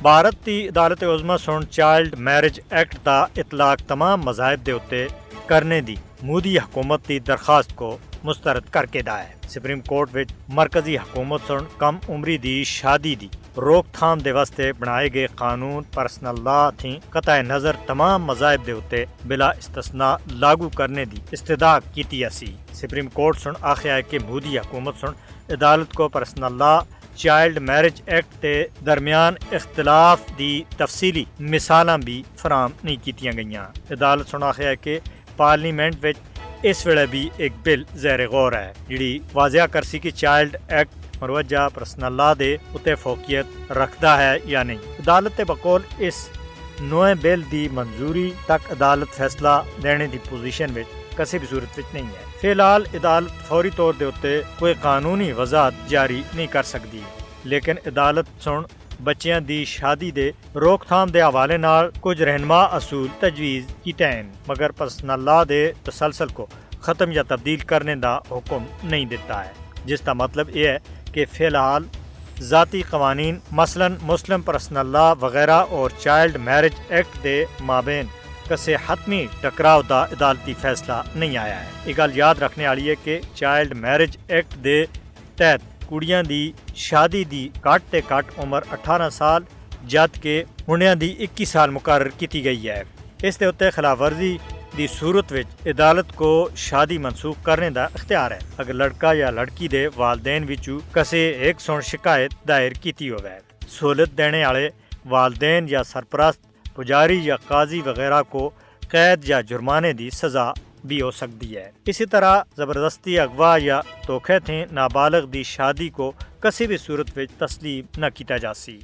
ਭਾਰਤ ਦੀ ਅਦਾਲਤ ਉਜ਼ਮਾ ਸੁਣ child marriage act ਦਾ ਇਤਲਾਕ तमाम ਮਜ਼ਾਹਿਬ ਦੇ ਉੱਤੇ ਕਰਨੇ ਦੀ ਮੋਦੀ ਹਕੂਮਤ ਦੀ ਦਰਖਾਸਤ को मुस्तरद करके दा है। सुप्रीम कोर्ट विच मरकजी हुकूमत सुन कम उम्री दी शादी दी रोकथाम दे वास्ते बनाए गए कानून पर्सनल लॉ थी कतई नज़र तमाम मज़ाहिब दे उत्ते बिला इस्तिस्ना लागू करने दी इस्तदा कीती असी। सुप्रीम कोर्ट सुन आखिया है कि मोदी हुकूमत सुन अदालत को personal law child marriage act के दरमियान इख्तलाफ दी तफसीली मिसालां भी फराम नहीं कीतियां गईयां। अदालत सुन आखिया है कि पार्लीमेंट विच इस वेले भी एक बिल ज़ैर गौर है जिहड़ी वाज़िया करसी कि चाइल्ड एक्ट मरवजा पर्सनल लॉ दे उत्ते फोकियत रखता है या नहीं। अदालत दे बकौल इस नए बिल दी मंजूरी तक अदालत फैसला देने की पोजीशन में किसी भी सूरत विच नहीं है। फिलहाल अदालत फौरी तौर के उत्ते कोई कानूनी वजाहत जारी नहीं कर सकती, लेकिन अदालत सुन बच्चियां दी शादी दे रोकथाम दे हवाले नाल कुछ रहनुमा असूल तजवीज़ कीते हैं, मगर पर्सनल लॉ दे तसलसल को ख़त्म या तब्दील करने का हुक्म नहीं देता है, जिसका मतलब ये है कि फ़िलहाल ज़ाती कवानीन मसलन मुस्लिम पर्सनल लॉ वगैरह और चाइल्ड मैरिज एक्ट दे माबेन कसे हतमी टकराव का अदालती फैसला नहीं आया है। एक गल याद रखने वाली है कि चाइल्ड मैरिज एक्ट दे तहत कुड़ियां दी शादी दी घट ते घट उम्र 18 साल जद के मुंडियां दी 21 साल मुकर्रर की गई है। इस दे उत्ते खिलाफवर्जी दी सूरत विच अदालत को शादी मनसूख करने का इख्तियार है अगर लड़का या लड़की दे वालदेन विचों कसे एक सुन शिकायत दायर की होवे। सहूलत देने वाले वालदेन या सरपरस्त पुजारी या काजी वगैरह को कैद या जुर्माने की सज़ा भी हो सकती है। इसी तरह ज़बरदस्ती अगवा या धोखे थे नाबालग दी शादी को किसी भी सूरत में तस्लीम न किया जा सी।